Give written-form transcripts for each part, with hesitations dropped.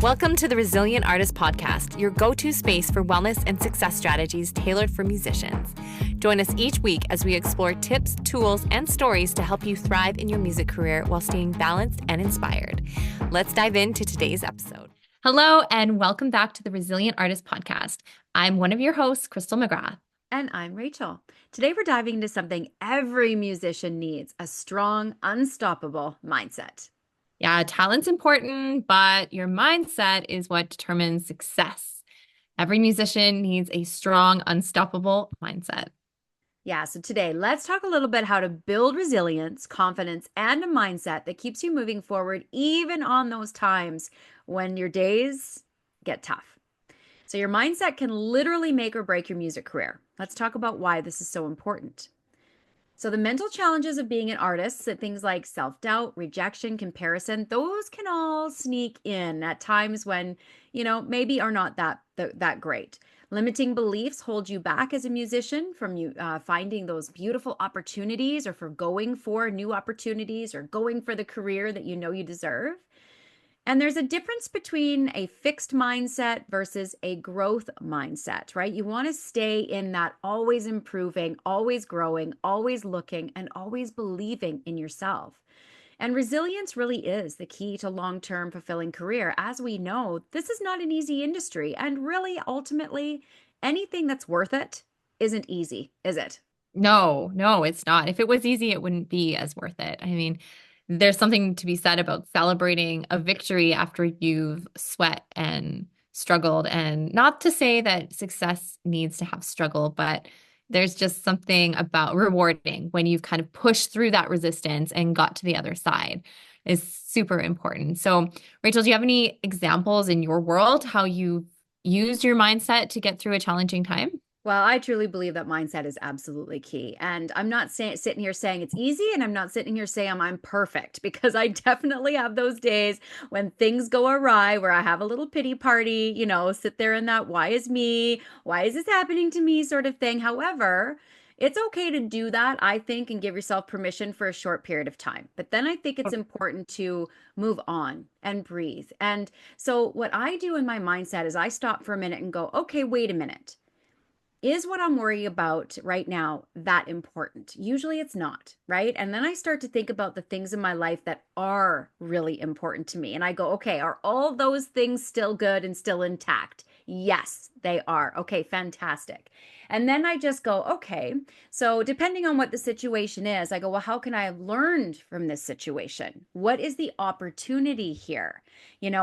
Welcome to the Resilient Artist Podcast, your go-to space for wellness and success strategies tailored for musicians. Join us each week as we explore tips, tools, and stories to help you thrive in your music career while staying balanced and inspired. Let's dive into today's episode. Hello, and welcome back to the Resilient Artist Podcast. I'm one of your hosts, Crystal McGrath. And I'm Rachel. Today we're diving into something every musician needs, a strong, unstoppable mindset. Yeah, talent's important, but your mindset is what determines success. Every musician needs a strong, unstoppable mindset. Yeah, so today let's talk a little bit how to build resilience, confidence, and a mindset that keeps you moving forward even on those times when your days get tough. So your mindset can literally make or break your music career. Let's talk about why this is so important. So the mental challenges of being an artist, things like self-doubt, rejection, comparison, those can all sneak in at times when, maybe are not that great. Limiting beliefs hold you back as a musician from you finding those beautiful opportunities or for going for new opportunities or going for the career that you know you deserve. And there's a difference between a fixed mindset versus a growth mindset, right? You want to stay in that always improving, always growing, always looking, and always believing in yourself. And resilience really is the key to long-term fulfilling career. As we know, this is not an easy industry. And really, ultimately, anything that's worth it isn't easy, is it? No, it's not. If it was easy, it wouldn't be as worth it. I mean, there's something to be said about celebrating a victory after you've sweat and struggled. And not to say that success needs to have struggle, but there's just something about rewarding when you've kind of pushed through that resistance and got to the other side is super important. So, Rachel, do you have any examples in your world how you used your mindset to get through a challenging time? Well, I truly believe that mindset is absolutely key. And I'm not sitting here saying it's easy, and I'm not sitting here saying I'm perfect, because I definitely have those days when things go awry, where I have a little pity party, sit there in that why is me? Why is this happening to me sort of thing. However, it's okay to do that, I think, and give yourself permission for a short period of time. But then I think it's important to move on and breathe. And so what I do in my mindset is I stop for a minute and go, okay, wait a minute. Is what I'm worried about right now that important? Usually it's not, right? And then I start to think about the things in my life that are really important to me. And I go, okay, are all those things still good and still intact? Yes, they are. Okay, fantastic. And then I just go, okay, so depending on what the situation is, I go, well, how can I have learned from this situation? What is the opportunity here?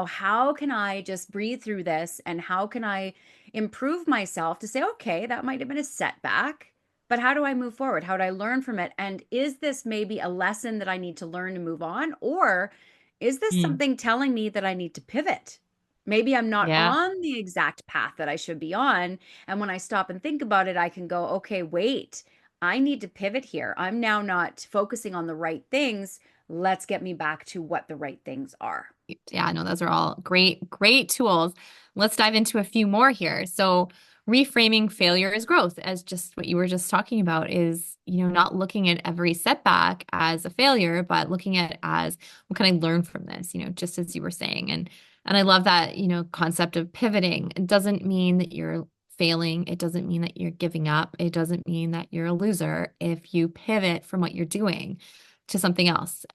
How can I just breathe through this, and how can I improve myself to say, okay, that might have been a setback, but how do I move forward? How do I learn from it? And is this maybe a lesson that I need to learn to move on? Or is this something telling me that I need to pivot? Maybe I'm not Yeah. on the exact path that I should be on. And when I stop and think about it, I can go, okay, wait, I need to pivot here. I'm now not focusing on the right things. Let's get me back to what the right things are. Yeah, no, those are all great tools. Let's dive into a few more here. So, reframing failure as growth, as just what you were just talking about, is, not looking at every setback as a failure, but looking at it as what can I learn from this, just as you were saying. And I love that, concept of pivoting. It doesn't mean that you're failing. It doesn't mean that you're giving up. It doesn't mean that you're a loser if you pivot from what you're doing to something else.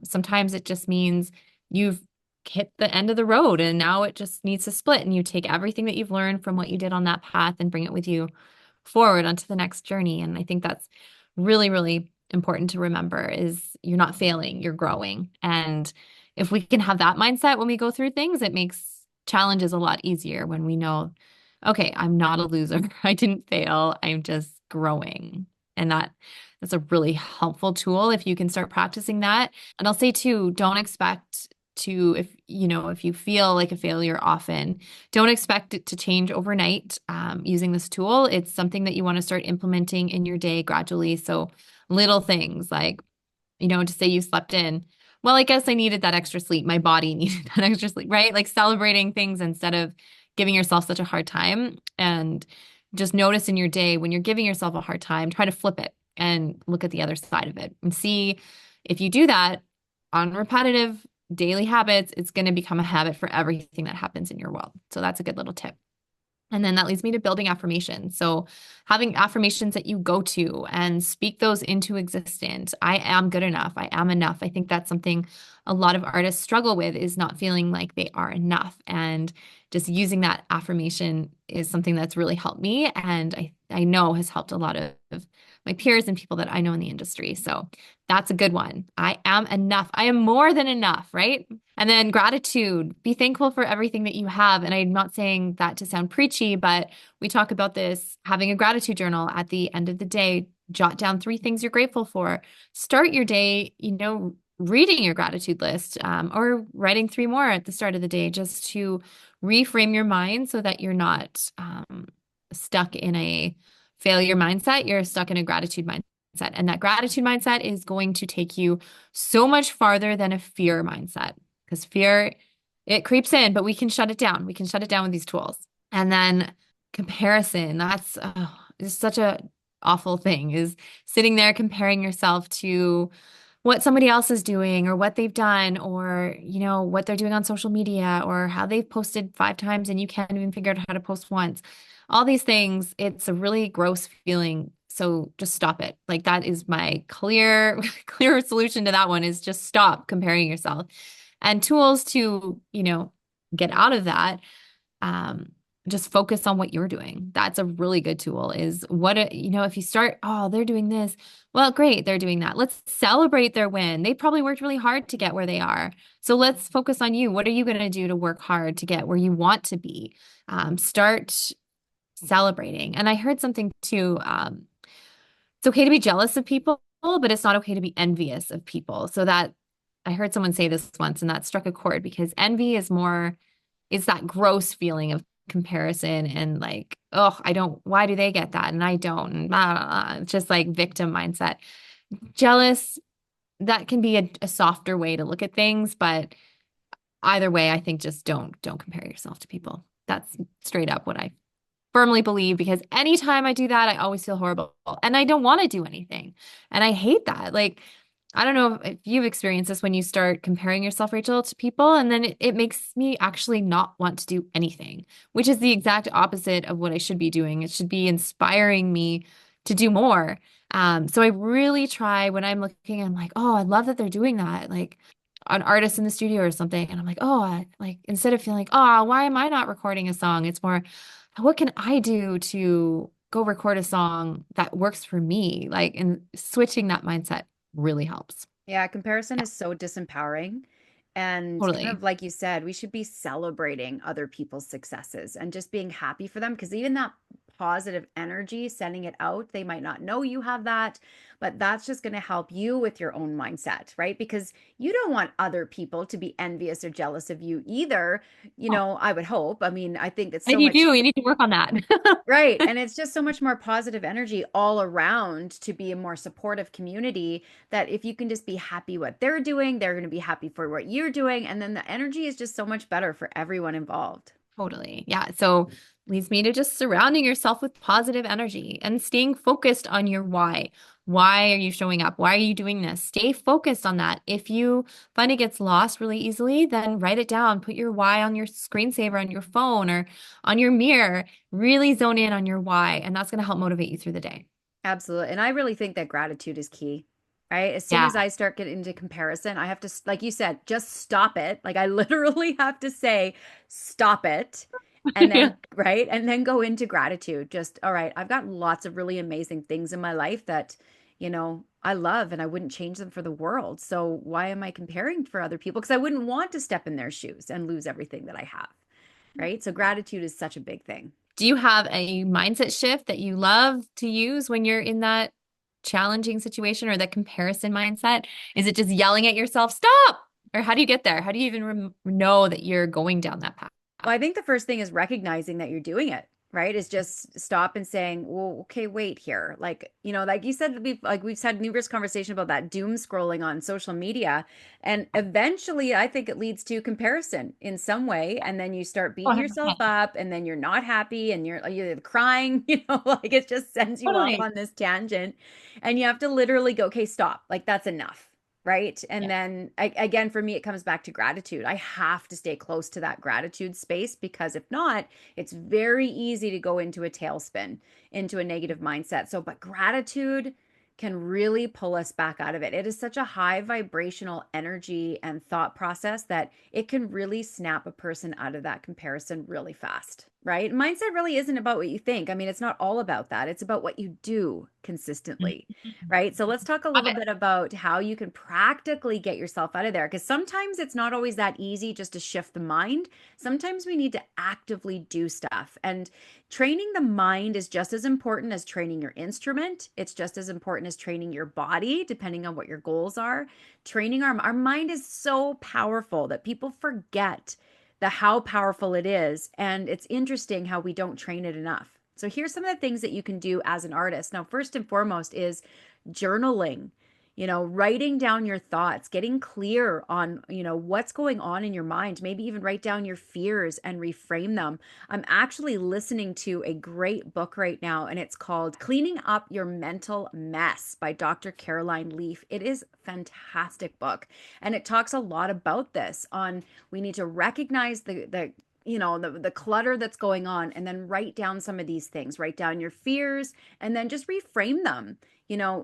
Sometimes it just means you've hit the end of the road and now it just needs to split, and you take everything that you've learned from what you did on that path and bring it with you forward onto the next journey. And I think that's really, really important to remember, is you're not failing, you're growing. And if we can have that mindset when we go through things, it makes challenges a lot easier when we know, okay, I'm not a loser. I didn't fail. I'm just growing. And that's a really helpful tool if you can start practicing that. And I'll say too, don't expect to, if you feel like a failure often, don't expect it to change overnight using this tool. It's something that you want to start implementing in your day gradually. So little things like, to say you slept in, well, I guess I needed that extra sleep. My body needed that extra sleep, right? Like celebrating things instead of giving yourself such a hard time. And just notice in your day when you're giving yourself a hard time, try to flip it and look at the other side of it and see if you do that on repetitive daily habits, it's going to become a habit for everything that happens in your world. So that's a good little tip. And then that leads me to building affirmations. So having affirmations that you go to and speak those into existence. I am good enough. I am enough. I think that's something a lot of artists struggle with is not feeling like they are enough. And just using that affirmation is something that's really helped me. And I know has helped a lot of my peers and people that I know in the industry. So that's a good one. I am enough. I am more than enough, right? And then gratitude, be thankful for everything that you have. And I'm not saying that to sound preachy, but we talk about this having a gratitude journal at the end of the day. Jot down 3 things you're grateful for. Start your day, reading your gratitude list or writing 3 more at the start of the day just to reframe your mind so that you're not stuck in a failure mindset. You're stuck in a gratitude mindset. And that gratitude mindset is going to take you so much farther than a fear mindset because fear, it creeps in, but we can shut it down. We can shut it down with these tools. And then comparison, that's is such a awful thing is sitting there comparing yourself to what somebody else is doing or what they've done or what they're doing on social media or how they've posted 5 times and you can't even figure out how to post once. All these things, it's a really gross feeling. So just stop it. Like that is my clear solution to that one is just stop comparing yourself. And tools to, get out of that. Um, just focus on what you're doing. That's a really good tool is if you start, oh, they're doing this. Well, great, they're doing that. Let's celebrate their win. They probably worked really hard to get where they are. So let's focus on you. What are you going to do to work hard to get where you want to be? Start celebrating. And I heard something too. It's okay to be jealous of people, but it's not okay to be envious of people. So that I heard someone say this once, and that struck a chord because envy is more, it's that gross feeling of comparison and like, oh, why do they get that? And I don't, and blah, blah, blah. Just like victim mindset. Jealous, that can be a softer way to look at things, but either way, I think just don't compare yourself to people. That's straight up what I firmly believe because anytime I do that, I always feel horrible and I don't want to do anything. And I hate that. Like, I don't know if you've experienced this when you start comparing yourself, Rachel, to people, and then it makes me actually not want to do anything, which is the exact opposite of what I should be doing. It should be inspiring me to do more. So I really try when I'm looking, I'm like, oh, I love that they're doing that. Like an artist in the studio or something. And I'm like, oh, like instead of feeling like, oh, why am I not recording a song? It's more, what can I do to go record a song that works for me? Like, and switching that mindset really helps. Yeah, comparison Yeah, is so disempowering. And kind totally. of like you said, we should be celebrating other people's successes and just being happy for them because even that positive energy, sending it out, they might not know you have that, but that's just going to help you with your own mindset, right? Because you don't want other people to be envious or jealous of you either. Oh, I would hope. I mean, I think it's and if so you much. do, you need to work on that. Right. And it's just so much more positive energy all around to be a more supportive community that if you can just be happy what they're doing, they're going to be happy for what you're doing. And then the energy is just so much better for everyone involved. Totally. Yeah. So leads me to just surrounding yourself with positive energy and staying focused on your why. Why are you showing up? Why are you doing this? Stay focused on that. If you find it gets lost really easily, then write it down. Put your why on your screensaver on your phone or on your mirror. Really zone in on your why, and that's going to help motivate you through the day. Absolutely. And I really think that gratitude is key, right? As soon Yeah. as I start getting into comparison, I have to, like you said, just stop it. Like I literally have to say, stop it. And Yeah. then, right? And then go into gratitude. Just, all right, I've got lots of really amazing things in my life that, I love and I wouldn't change them for the world. So why am I comparing for other people? Because I wouldn't want to step in their shoes and lose everything that I have, right? So gratitude is such a big thing. Do you have a mindset shift that you love to use when you're in that challenging situation or that comparison mindset? Is it just yelling at yourself, stop? Or how do you get there? How do you even know that you're going down that path? Well, I think the first thing is recognizing that you're doing it, right? Is just stop and saying, "Well, okay, wait here." Like, like you said, we've had numerous conversation about that doom scrolling on social media, and eventually, I think it leads to comparison in some way, and then you start Oh, beating yourself 100%. up, and then you're not happy, and you're crying, like it just sends you off Totally. on this tangent, and you have to literally go, "Okay, stop! Like that's enough." right? And Yeah. then again, for me, it comes back to gratitude. I have to stay close to that gratitude space because if not, it's very easy to go into a tailspin, into a negative mindset. So, but gratitude can really pull us back out of it. It is such a high vibrational energy and thought process that it can really snap a person out of that comparison really fast, right? Mindset really isn't about what you think. I mean, it's not all about that. It's about what you do consistently, Mhm. right? So let's talk a Love little it. bit about how you can practically get yourself out of there. Because sometimes it's not always that easy just to shift the mind. Sometimes we need to actively do stuff. And training the mind is just as important as training your instrument. It's just as important as training your body, depending on what your goals are. Training our mind is so powerful that people forget the how powerful it is. And it's interesting how we don't train it enough. So here's some of the things that you can do as an artist. Now, first and foremost is journaling, writing down your thoughts, getting clear on, what's going on in your mind, maybe even write down your fears and reframe them. I'm actually listening to a great book right now, and it's called Cleaning Up Your Mental Mess by Dr. Caroline Leaf. It is a fantastic book, and it talks a lot about this on we need to recognize the clutter that's going on and then write down some of these things, write down your fears and then just reframe them.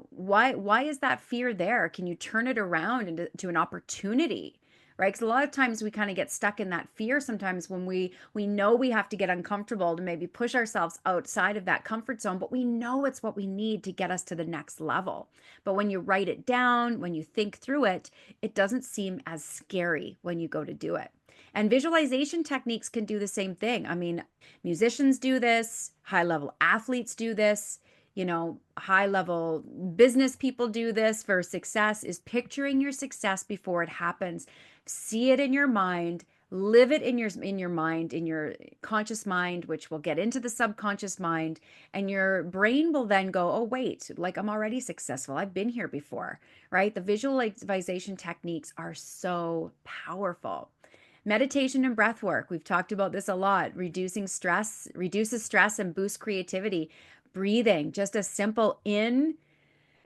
Why is that fear there? Can you turn it around into to an opportunity? Right? Because a lot of times we kind of get stuck in that fear sometimes when we know we have to get uncomfortable to maybe push ourselves outside of that comfort zone, but we know it's what we need to get us to the next level. But when you write it down, when you think through it, it doesn't seem as scary when you go to do it. And visualization techniques can do the same thing. I mean, musicians do this, high level athletes do this, high level business people do this for success is picturing your success before it happens. See it in your mind, live it in your mind, in your conscious mind, which will get into the subconscious mind, and your brain will then go, "Oh wait, like I'm already successful. I've been here before." Right? The visualization techniques are so powerful. Meditation and breath work. We've talked about this a lot. Reducing stress, reduces stress and boosts creativity. Breathing, just a simple in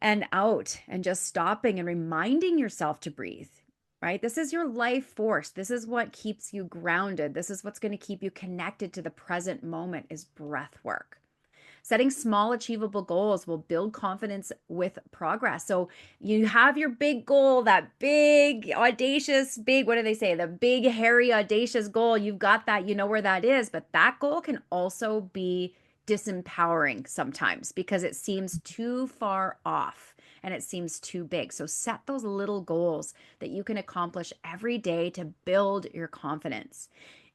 and out, and just stopping and reminding yourself to breathe, right? This is your life force. This is what keeps you grounded. This is what's going to keep you connected to the present moment is breath work. Setting small, achievable goals will build confidence with progress. So you have your big goal, that big, audacious, big, what do they say? The big, hairy, audacious goal. You've got that, you know where that is. But that goal can also be disempowering sometimes because it seems too far off and it seems too big. So set those little goals that you can accomplish every day to build your confidence.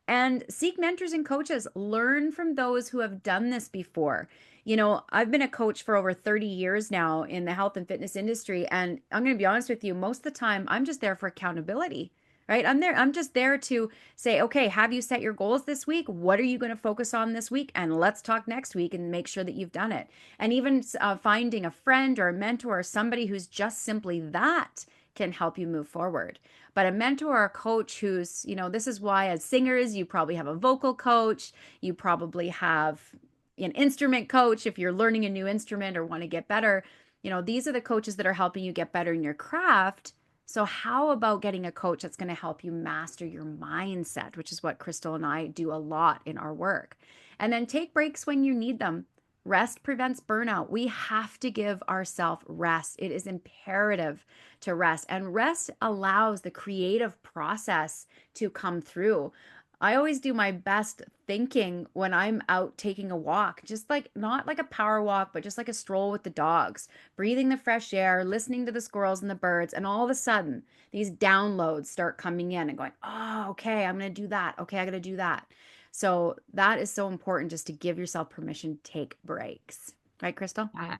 And seek mentors and coaches. Learn from those who have done this before. I've been a coach for over 30 years now in the health and fitness industry. And I'm going to be honest with you, most of the time, I'm just there for accountability, right? I'm just there to say, okay, have you set your goals this week? What are you going to focus on this week? And let's talk next week and make sure that you've done it. And even finding a friend or a mentor or somebody who's just simply that can help you move forward. But a mentor or a coach who's, this is why as singers, you probably have a vocal coach, you probably have an instrument coach if you're learning a new instrument or want to get better. These are the coaches that are helping you get better in your craft. So, how about getting a coach that's going to help you master your mindset, which is what Crystal and I do a lot in our work? And then take breaks when you need them. Rest prevents burnout. We have to give ourselves rest. It is imperative to rest, and rest allows the creative process to come through. I always do my best thinking when I'm out taking a walk, just like not like a power walk, but just like a stroll with the dogs, breathing the fresh air, listening to the squirrels and the birds. And all of a sudden, these downloads start coming in and going, oh, okay, I'm going to do that. Okay, I got to do that. So that is so important just to give yourself permission to take breaks. Right, Crystal? Yeah.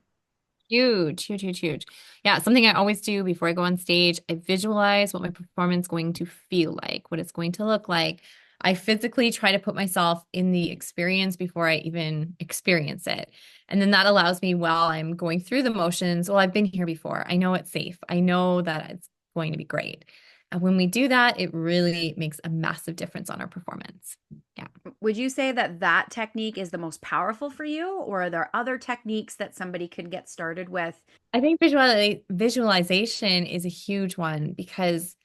Huge, huge, huge, huge. Yeah, something I always do before I go on stage, I visualize what my performance is going to feel like, what it's going to look like. I physically try to put myself in the experience before I even experience it. And then that allows me while I'm going through the motions, well, I've been here before. I know it's safe. I know that it's going to be great. when we do that, it really makes a massive difference on our performance. Yeah. Would you say that that technique is the most powerful for you, or are there other techniques that somebody could get started with? I think visualization is a huge one because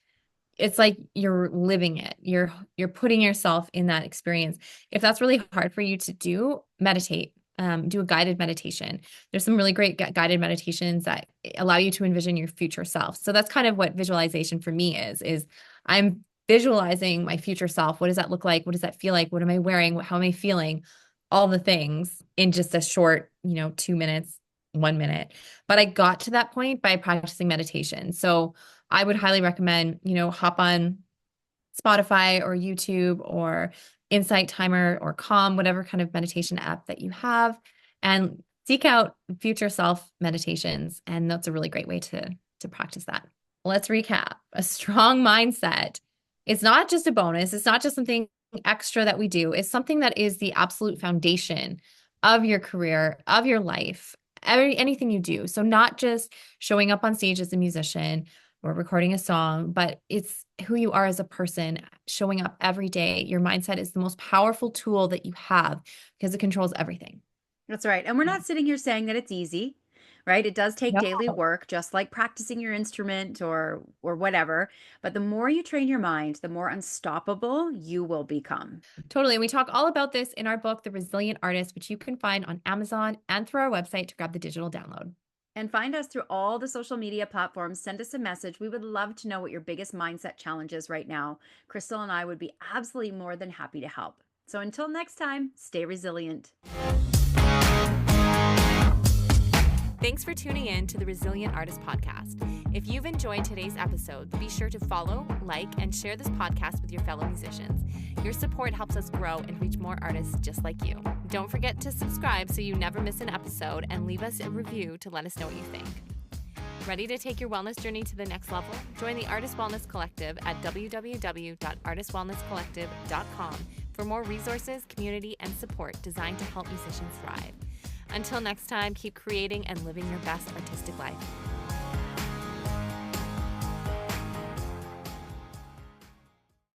it's like you're living it. You're putting yourself in that experience. If that's really hard for you to do, meditate. Do a guided meditation. There's some really great guided meditations that allow you to envision your future self. So that's kind of what visualization for me is I'm visualizing my future self. What does that look like? What does that feel like? What am I wearing? How am I feeling? All the things in just a short, 2 minutes, 1 minute. But I got to that point by practicing meditation. So I would highly recommend, hop on Spotify or YouTube or Insight Timer or Calm, whatever kind of meditation app that you have, and seek out future self meditations. And that's a really great way to practice that. Let's recap. A strong mindset. It's not just a bonus. It's not just something extra that we do. It's something that is the absolute foundation of your career, of your life, anything you do. So not just showing up on stage as a musician or recording a song, but it's who you are as a person, showing up every day. Your mindset is the most powerful tool that you have because it controls everything. That's right. And we're Yeah. not sitting here saying that it's easy, right? It does take No, daily work, just like practicing your instrument or whatever. But the more you train your mind, the more unstoppable you will become. totally. And we talk all about this in our book, The Resilient Artist, which you can find on Amazon and through our website to grab the digital download. And find us through all the social media platforms. Send us a message. We would love to know what your biggest mindset challenge is right now. Crystal and I would be absolutely more than happy to help. So until next time, stay resilient. Thanks for tuning in to the Resilient Artist Podcast. If you've enjoyed today's episode, be sure to follow, like, and share this podcast with your fellow musicians. Your support helps us grow and reach more artists just like you. Don't forget to subscribe so you never miss an episode, and leave us a review to let us know what you think. Ready to take your wellness journey to the next level? Join the Artist Wellness Collective at www.artistwellnesscollective.com for more resources, community, and support designed to help musicians thrive. Until next time, keep creating and living your best artistic life.